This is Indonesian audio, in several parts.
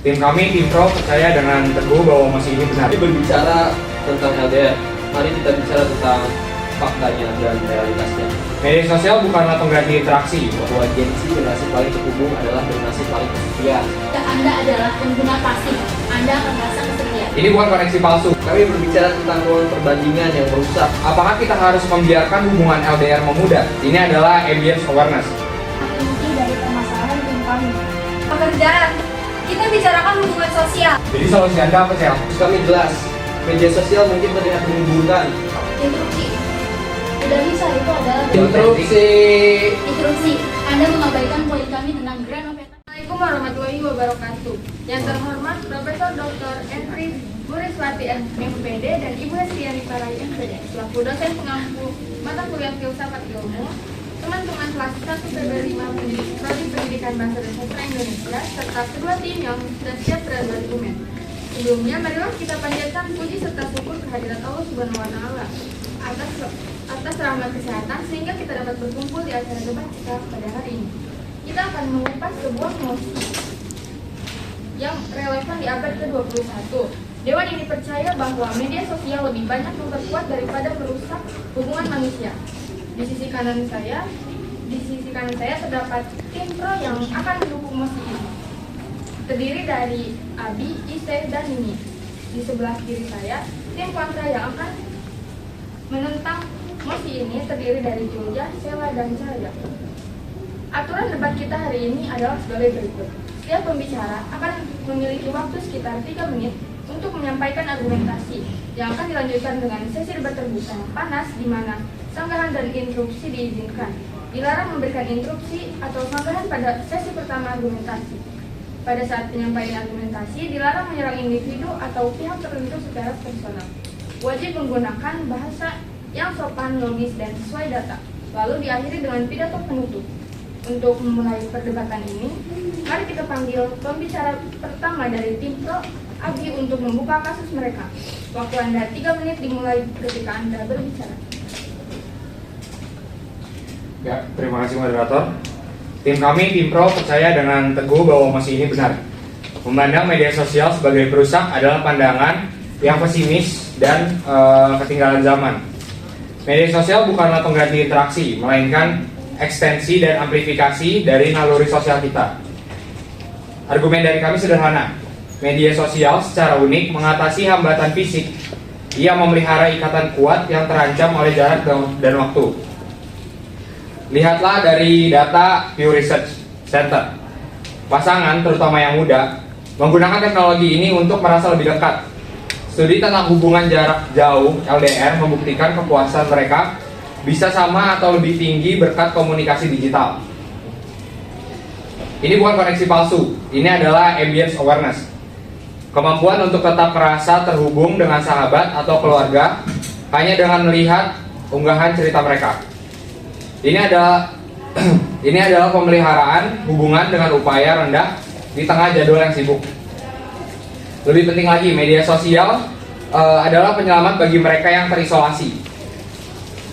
Tim kami, Tim Pro, percaya dengan teguh bahwa masih ini benar. Mari berbicara tentang LDR. Mari kita bicara tentang faktanya dan realitasnya. Media sosial bukanlah pengganti interaksi. Bahwa gengsi generasi paling terhubung adalah generasi paling kesepian. Anda adalah pengguna pasif. Anda akan merasa kesepian. Ini bukan koneksi palsu. Kami berbicara tentang ruang perbandingan yang merusak. Apakah kita harus membiarkan hubungan LDR memudar? Ini adalah ambience awareness. Inti dari permasalahan tim kami. Pekerjaan. Kita bicarakan hubungan sosial. Jadi solusi Anda apa, Sel? Kami jelas, media sosial mungkin terlihat menghubungkan. Interupsi. Tidak bisa, itu adalah interupsi. Anda mengabaikan poin kami tentang grand opening. Assalamualaikum warahmatullahi wabarakatuh. Yang terhormat Profesor Dr. Entri Buriswati MPD dan Ibu Hestiani Parai MPD selaku dosen pengampu mata kuliah filsafat ilmu, teman-teman kelas 1 PB5 Prodi Pendidikan Bahasa dan Sastra Indonesia serta kedua tim yang sudah siap berargumen. Sebelumnya, marilah kita panjatkan puji serta syukur kehadirat Allah Subhanahu wa Ta'ala atas rahmat kesehatan sehingga kita dapat berkumpul di acara debat kita pada hari ini. Kita akan mengupas sebuah nosi yang relevan di abad ke-21. Dewan ini percaya bahwa media sosial lebih banyak memperkuat daripada merusak hubungan manusia. Di sisi kanan saya terdapat tim pro yang akan mendukung mosi ini. Terdiri dari Abi, Ise, dan Nini. Di sebelah kiri saya, tim kontra yang akan menentang mosi ini terdiri dari Julia, Sela, dan Cahaya. Aturan debat kita hari ini adalah sebagai berikut. Setiap pembicara akan memiliki waktu sekitar 3 menit untuk menyampaikan argumentasi yang akan dilanjutkan dengan sesi debat terbuka yang panas di mana sanggahan dan interupsi diizinkan. Dilarang memberikan interupsi atau sanggahan pada sesi pertama argumentasi. Pada saat penyampaian argumentasi, dilarang menyerang individu atau pihak tertentu secara personal. Wajib menggunakan bahasa yang sopan, logis, dan sesuai data. Lalu diakhiri dengan pidato penutup. Untuk memulai perdebatan ini, mari kita panggil pembicara pertama dari tim Pro, Abi, untuk membuka kasus mereka. Waktu Anda 3 menit dimulai ketika Anda berbicara. Ya, terima kasih moderator. Tim kami, Tim Pro, percaya dengan teguh bahwa masih ini benar. Memandang media sosial sebagai perusak adalah pandangan yang pesimis dan ketinggalan zaman. Media sosial bukanlah pengganti interaksi, melainkan ekstensi dan amplifikasi dari naluri sosial kita. Argumen dari kami sederhana. Media sosial secara unik mengatasi hambatan fisik. Ia memelihara ikatan kuat yang terancam oleh jarak dan waktu. Lihatlah dari data Pew Research Center. Pasangan, terutama yang muda, menggunakan teknologi ini untuk merasa lebih dekat. Studi tentang hubungan jarak jauh LDR membuktikan kepuasan mereka bisa sama atau lebih tinggi berkat komunikasi digital. Ini bukan koneksi palsu, ini adalah ambience awareness. Kemampuan untuk tetap merasa terhubung dengan sahabat atau keluarga hanya dengan melihat unggahan cerita mereka. Ini adalah pemeliharaan hubungan dengan upaya rendah di tengah jadwal yang sibuk. Lebih penting lagi, media sosial adalah penyelamat bagi mereka yang terisolasi.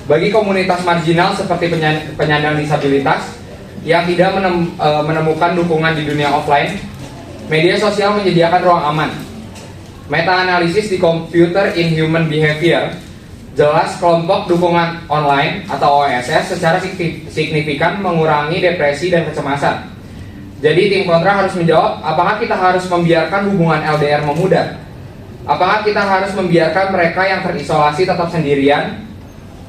Bagi komunitas marginal seperti penyandang disabilitas yang tidak menemukan dukungan di dunia offline, media sosial menyediakan ruang aman. Meta-analisis di Computer in Human Behavior jelas kelompok dukungan online atau OSS secara signifikan mengurangi depresi dan kecemasan. Jadi tim kontra harus menjawab, apakah kita harus membiarkan hubungan LDR memudar? Apakah kita harus membiarkan mereka yang terisolasi tetap sendirian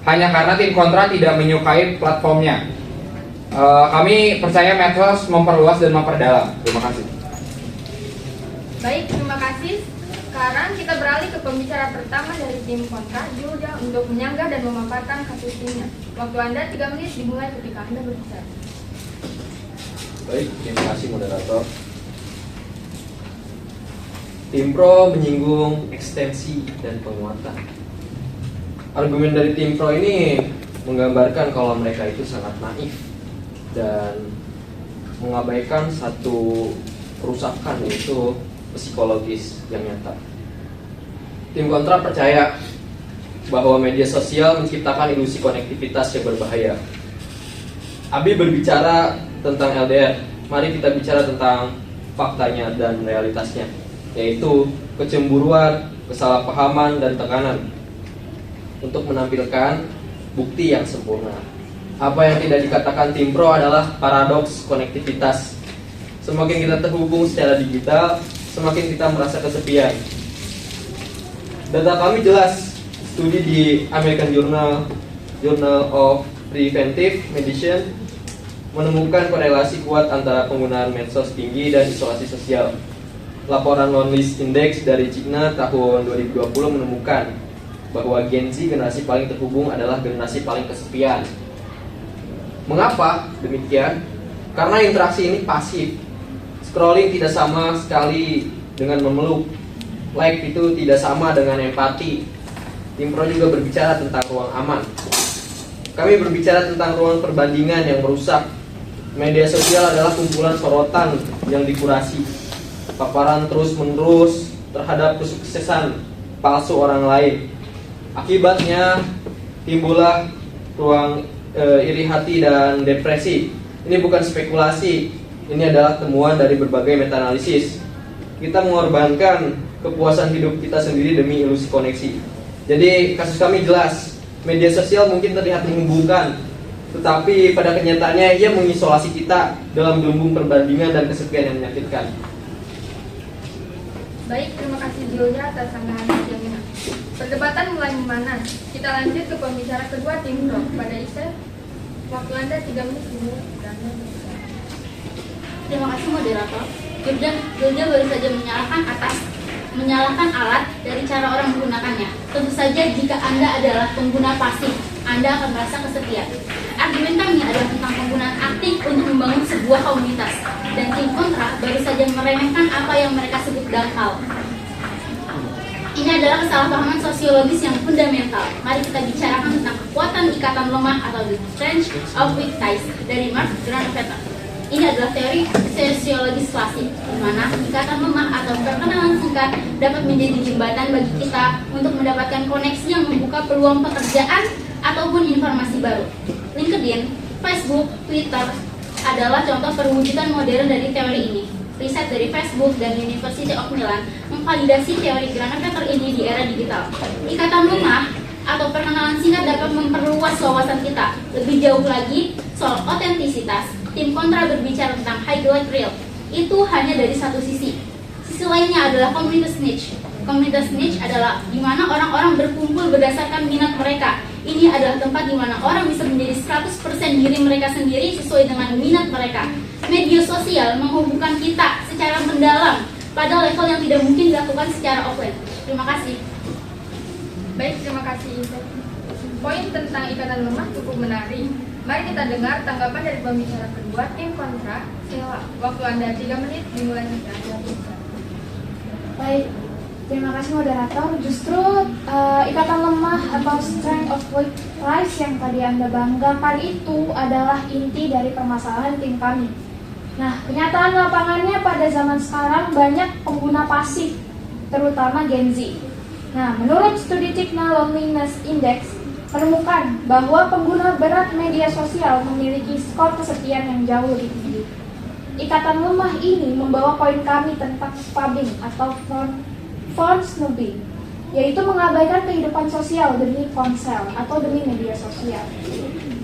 hanya karena tim kontra tidak menyukai platformnya? Kami percaya medsos memperluas dan memperdalam. Terima kasih. Baik, terima kasih. Sekarang kita beralih ke pembicara pertama dari tim kontra, Julia, untuk menyanggah dan memaparkan kasus timnya. Waktu Anda 3 menit dimulai ketika Anda berbicara. Baik, terima kasih moderator. Tim Pro menyinggung ekstensi dan penguatan. Argumen dari tim Pro ini menggambarkan kalau mereka itu sangat naif dan mengabaikan satu kerusakan, yaitu psikologis yang nyata. Tim kontra percaya bahwa media sosial menciptakan ilusi konektivitas yang berbahaya. Abi berbicara tentang LDR. Mari kita bicara tentang faktanya dan realitasnya, yaitu kecemburuan, kesalahpahaman, dan tekanan, untuk menampilkan bukti yang sempurna. Apa yang tidak dikatakan tim pro adalah paradoks konektivitas. Semakin kita terhubung secara digital, semakin kita merasa kesepian. Data kami jelas. Studi di American Journal of Preventive Medicine menemukan korelasi kuat antara penggunaan medsos tinggi dan isolasi sosial. Laporan Loneliness Index dari Cigna tahun 2020 menemukan bahwa Gen Z, generasi paling terhubung, adalah generasi paling kesepian. Mengapa demikian? Karena interaksi ini pasif. Scrolling tidak sama sekali dengan memeluk. Like itu tidak sama dengan empati. Tim pro juga berbicara tentang ruang aman. Kami berbicara tentang ruang perbandingan yang merusak. Media sosial adalah kumpulan sorotan yang dikurasi. Paparan terus-menerus terhadap kesuksesan palsu orang lain. Akibatnya timbullah ruang iri hati dan depresi. Ini bukan spekulasi. Ini adalah temuan dari berbagai meta-analisis. Kita mengorbankan kepuasan hidup kita sendiri demi ilusi koneksi. Jadi kasus kami jelas. Media sosial mungkin terlihat menghubungkan, tetapi pada kenyataannya ia mengisolasi kita dalam gelembung perbandingan dan kesepian yang menyakitkan. Baik, terima kasih Julia atas sanggahan yang. Perdebatan mulai memanas. Kita lanjut ke pembicara kedua tim pro. Pada Isa, waktu Anda 3 menit dulu. Terima kasih moderator. Julja baru saja menyalahkan alat dari cara orang menggunakannya. Tentu saja jika Anda adalah pengguna pasif, Anda akan merasa kesepian. Argumen kami adalah tentang penggunaan aktif untuk membangun sebuah komunitas. Dan tim kontra baru saja meremehkan apa yang mereka sebut dangkal. Ini adalah kesalahpahaman sosiologis yang fundamental. Mari kita bicarakan tentang kekuatan ikatan lemah atau the strength of weak ties dari Mark Granovetter. Ini adalah teori sosiologis klasik, di mana ikatan lemah atau perkenalan singkat dapat menjadi jembatan bagi kita untuk mendapatkan koneksi yang membuka peluang pekerjaan ataupun informasi baru. LinkedIn, Facebook, Twitter adalah contoh perwujudan modern dari teori ini. Riset dari Facebook dan University of Milan memvalidasi teori Granovetter ini di era digital. Ikatan lemah atau perkenalan singkat dapat memperluas wawasan kita. Lebih jauh lagi, soal otentisitas, tim kontra berbicara tentang highlight reel. Itu hanya dari satu sisi. Sisi lainnya adalah komunitas niche. Komunitas niche adalah di mana orang-orang berkumpul berdasarkan minat mereka. Ini adalah tempat di mana orang bisa menjadi 100% diri mereka sendiri sesuai dengan minat mereka. Media sosial menghubungkan kita secara mendalam pada level yang tidak mungkin dilakukan secara offline. Terima kasih. Baik, terima kasih Isa. Poin tentang ikatan lemah cukup menarik. Mari kita dengar tanggapan dari pembicara kedua tim kontra. Sela, waktu Anda 3 menit dimulai sekarang. Baik, terima kasih moderator. Justru ikatan lemah atau strength of weak ties yang tadi Anda banggakan itu adalah inti dari permasalahan tim kami. Nah, kenyataan lapangannya pada zaman sekarang banyak pengguna pasif, terutama Gen Z. Nah, menurut studi Cigna Loneliness Index menemukan bahwa pengguna berat media sosial memiliki skor kesepian yang jauh lebih tinggi. Ikatan lemah ini membawa poin kami tentang spamming atau phone snooping, yaitu mengabaikan kehidupan sosial demi ponsel atau demi media sosial.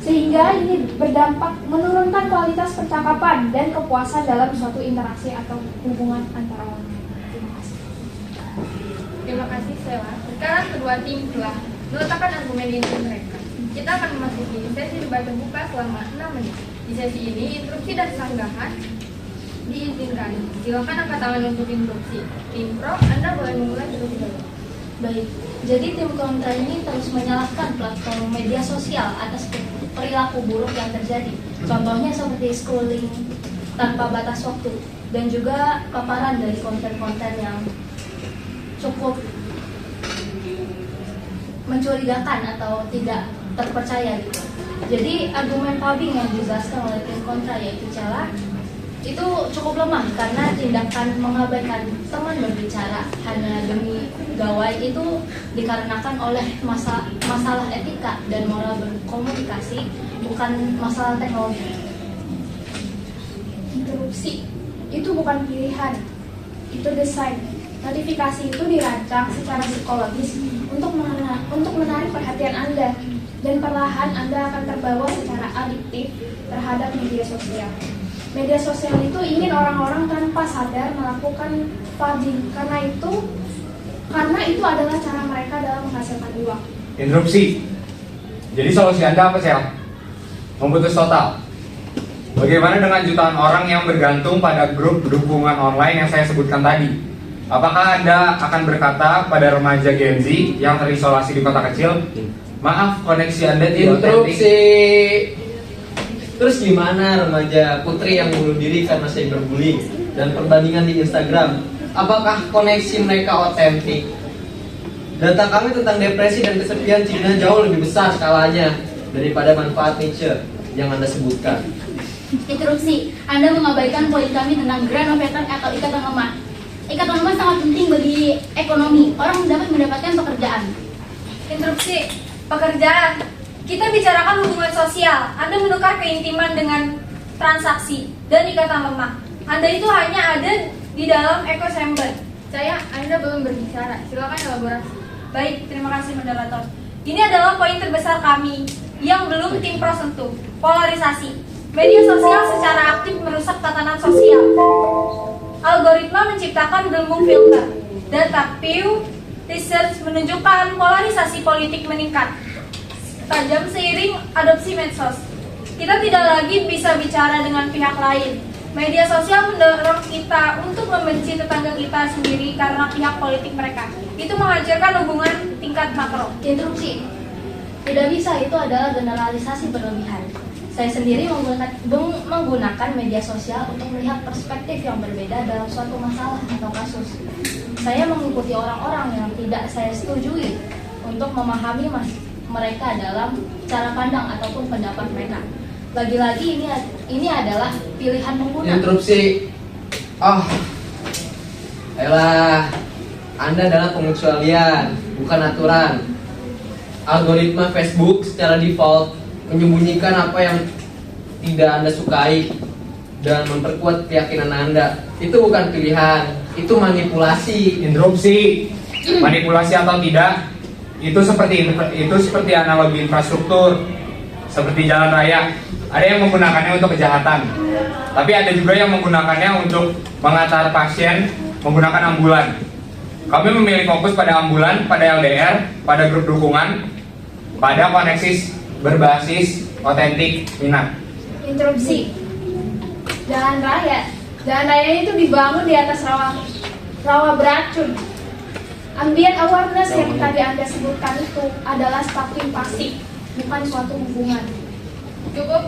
Sehingga ini berdampak menurunkan kualitas percakapan dan kepuasan dalam suatu interaksi atau hubungan antara orang. Terima kasih. Terima kasih Sela. Sekarang kedua tim telah meletakkan argumen inti mereka. Kita akan memasuki sesi debat terbuka selama 6 menit. Di sesi ini, interupsi dan sanggahan diizinkan. Silakan angkat tangan untuk interupsi. Tim pro, Anda boleh memulai terlebih dahulu. Baik, jadi tim kontra ini terus menyalahkan platform media sosial atas perilaku buruk yang terjadi. Contohnya seperti scrolling tanpa batas waktu dan juga paparan dari konten-konten yang cukup mencurigakan atau tidak terpercaya gitu. Jadi argumen pubbing yang dijelaskan oleh tim kontra yaitu celah itu cukup lemah karena tindakan mengabaikan teman berbicara hanya demi gawai itu dikarenakan oleh masalah etika dan moral berkomunikasi, bukan masalah teknologi. Interupsi. Itu bukan pilihan, itu desain. Notifikasi itu dirancang secara psikologis untuk menarik perhatian Anda, dan perlahan Anda akan terbawa secara adiktif terhadap media sosial. Media sosial itu ingin orang-orang tanpa sadar melakukan farming karena itu adalah cara mereka dalam menghasilkan uang. Interupsi. Jadi solusi Anda apa, Sel? Memutus total. Bagaimana dengan jutaan orang yang bergantung pada grup dukungan online yang saya sebutkan tadi? Apakah Anda akan berkata pada remaja Gen Z yang terisolasi di kota kecil, maaf, koneksi Anda tidak otentik? Interupsi. Terus gimana remaja putri yang bunuh diri karena cyberbullying dan perbandingan di Instagram? Apakah koneksi mereka otentik? Data kami tentang depresi dan kesepian Cina jauh lebih besar skalanya daripada manfaat nature yang Anda sebutkan. Interupsi, Anda mengabaikan poin kami tentang granoveter atau ikatan lemah. Ikatan lemah sangat penting bagi ekonomi. Orang dapat mendapatkan pekerjaan. Interupsi, pekerjaan. Kita bicarakan hubungan sosial. Anda menukar keintiman dengan transaksi dan ikatan lemah. Anda itu hanya ada di dalam echo chamber. Saya, Anda belum berbicara. Silakan elaborasi. Baik, terima kasih moderator. Ini adalah poin terbesar kami yang belum tim pro sentuh. Polarisasi. Media sosial secara aktif merusak tatanan sosial. Algoritma menciptakan gelembung filter. Data Pew Research menunjukkan polarisasi politik meningkat tajam seiring adopsi medsos. Kita tidak lagi bisa bicara dengan pihak lain. Media sosial mendorong kita untuk membenci tetangga kita sendiri karena pihak politik mereka. Itu menghancurkan hubungan tingkat makro. Interupsi. Tidak bisa, itu adalah generalisasi berlebihan. Saya sendiri menggunakan media sosial untuk melihat perspektif yang berbeda dalam suatu masalah atau kasus. Saya mengikuti orang-orang yang tidak saya setujui untuk memahami mereka dalam cara pandang ataupun pendapat mereka. Lagi-lagi ini adalah pilihan pengguna. Interupsi. Ayolah, Anda adalah pengecualian, bukan aturan. Algoritma Facebook secara default menyembunyikan apa yang tidak Anda sukai dan memperkuat keyakinan Anda. Itu bukan pilihan, itu manipulasi. Interupsi. Manipulasi atau tidak, itu seperti analogi infrastruktur, seperti jalan raya. Ada yang menggunakannya untuk kejahatan, tapi ada juga yang menggunakannya untuk mengantar pasien menggunakan ambulan. Kami memilih fokus pada ambulan, pada LDR, pada grup dukungan, pada koneksi berbasis otentik minat. Interupsi. Jalan raya itu dibangun di atas rawa beracun. Ambient awareness yang tadi Anda sebutkan itu adalah stalking pasif, bukan suatu hubungan. Cukup.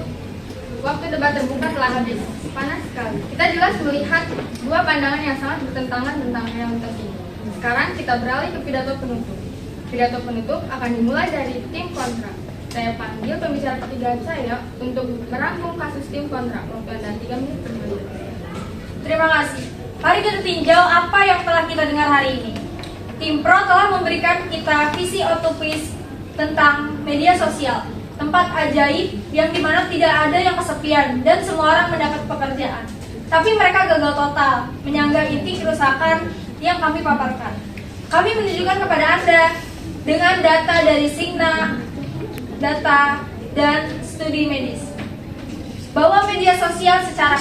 Waktu debat terbuka telah habis. Panas sekali. Kita jelas melihat dua pandangan yang sangat bertentangan tentang realitas ini. Sekarang kita beralih ke pidato penutup. Pidato penutup akan dimulai dari tim kontra. Saya panggil pembicara ketiga saya untuk merangkum kasus tim kontra. Waktu Anda 3 menit per menit. Terima kasih. Mari kita tinjau apa yang telah kita dengar hari ini. Tim Pro telah memberikan kita visi utopis tentang media sosial, tempat ajaib yang dimana tidak ada yang kesepian dan semua orang mendapat pekerjaan. Tapi mereka gagal total, menyangga inti kerusakan yang kami paparkan. Kami menunjukkan kepada Anda dengan data dari Cigna, data dan studi medis bahwa media sosial secara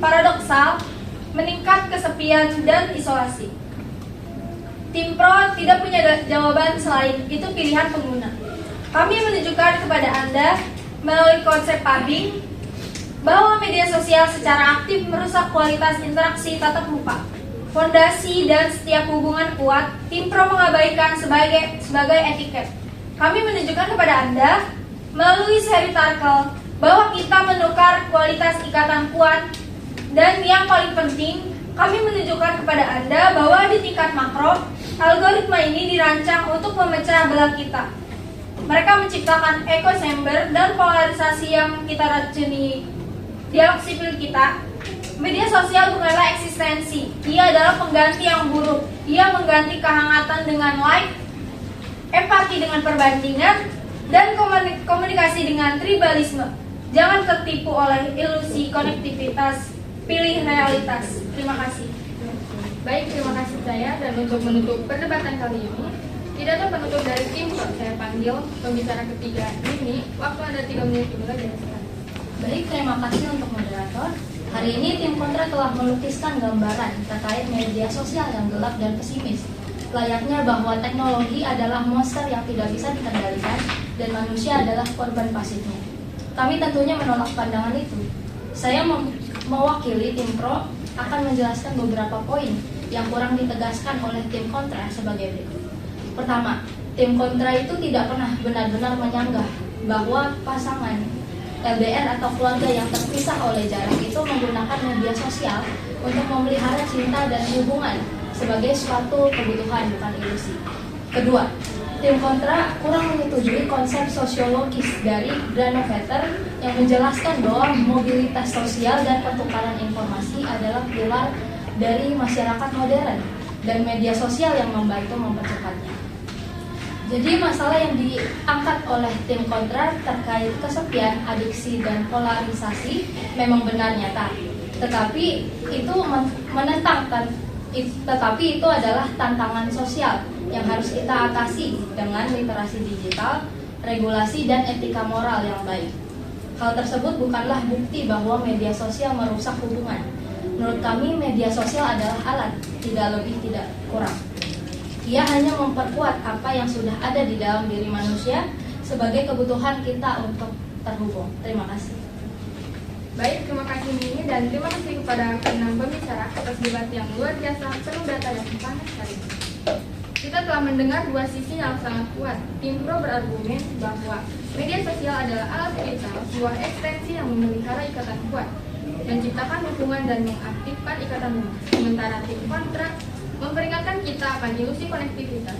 paradoksal meningkat kesepian dan isolasi. Tim Pro tidak punya jawaban selain itu pilihan pengguna. Kami menunjukkan kepada Anda melalui konsep pubbing bahwa media sosial secara aktif merusak kualitas interaksi tatap muka. Fondasi dan setiap hubungan kuat, Tim Pro mengabaikan sebagai etiket. Kami menunjukkan kepada Anda melalui seri artikel bahwa kita menukar kualitas ikatan kuat, dan yang paling penting, kami menunjukkan kepada Anda bahwa di tingkat makro, algoritma ini dirancang untuk memecah belah kita. Mereka menciptakan echo chamber dan polarisasi yang kita racuni dialog sipil kita. Media sosial bukanlah eksistensi, ia adalah pengganti yang buruk. Ia mengganti kehangatan dengan like, empati dengan perbandingan, dan komunikasi dengan tribalisme. Jangan tertipu oleh ilusi konektivitas pilih realitas. Terima kasih. Baik, terima kasih saya. Dan untuk menutup perdebatan kali ini, pidato penutup dari tim Pro saya panggil pembicara ketiga ini. Waktu Anda 3 menit dimulai dari sekarang. Baik, terima kasih untuk moderator. Hari ini tim kontra telah melukiskan gambaran terkait media sosial yang gelap dan pesimis. Layaknya bahwa teknologi adalah monster yang tidak bisa dikendalikan dan manusia adalah korban pasifnya. Kami tentunya menolak pandangan itu. Saya mewakili tim pro akan menjelaskan beberapa poin yang kurang ditegaskan oleh tim kontra sebagai berikut. Pertama, tim kontra itu tidak pernah benar-benar menyanggah bahwa pasangan LDR atau keluarga yang terpisah oleh jarak itu menggunakan media sosial untuk memelihara cinta dan hubungan sebagai suatu kebutuhan, bukan ilusi. Kedua, tim kontra kurang menyetujui konsep sosiologis dari Granovetter yang menjelaskan bahwa mobilitas sosial dan pertukaran informasi adalah pilar dari masyarakat modern dan media sosial yang membantu mempercepatnya. Jadi masalah yang diangkat oleh tim kontra terkait kesepian, adiksi, dan polarisasi memang benar nyata. Tetapi itu adalah tantangan sosial yang harus kita atasi dengan literasi digital, regulasi, dan etika moral yang baik. Hal tersebut bukanlah bukti bahwa media sosial merusak hubungan. Menurut kami, media sosial adalah alat, tidak lebih tidak kurang. Ia hanya memperkuat apa yang sudah ada di dalam diri manusia sebagai kebutuhan kita untuk terhubung. Terima kasih. Baik, terima kasih Nini dan terima kasih kepada keenam pembicara atas debat yang luar biasa, penuh data dan panas kali ini. Kita telah mendengar dua sisi yang sangat kuat. Tim Pro berargumen bahwa media sosial adalah alat vital, sebuah ekstensi yang memelihara ikatan kuat, menciptakan hubungan dan mengaktifkan ikatan rumah. Sementara tim kontra memperingatkan kita akan ilusi konektivitas,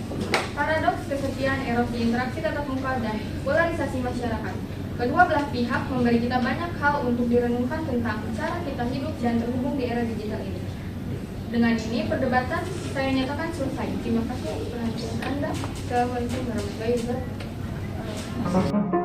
paradoks kesepian, erosi interaksi tatap muka, dan polarisasi masyarakat. Kedua belah pihak memberi kita banyak hal untuk direnungkan tentang cara kita hidup dan terhubung di era digital ini. Dengan ini, perdebatan saya nyatakan selesai. Terima kasih perhatian Anda. Assalamualaikum warahmatullahi wabarakatuh.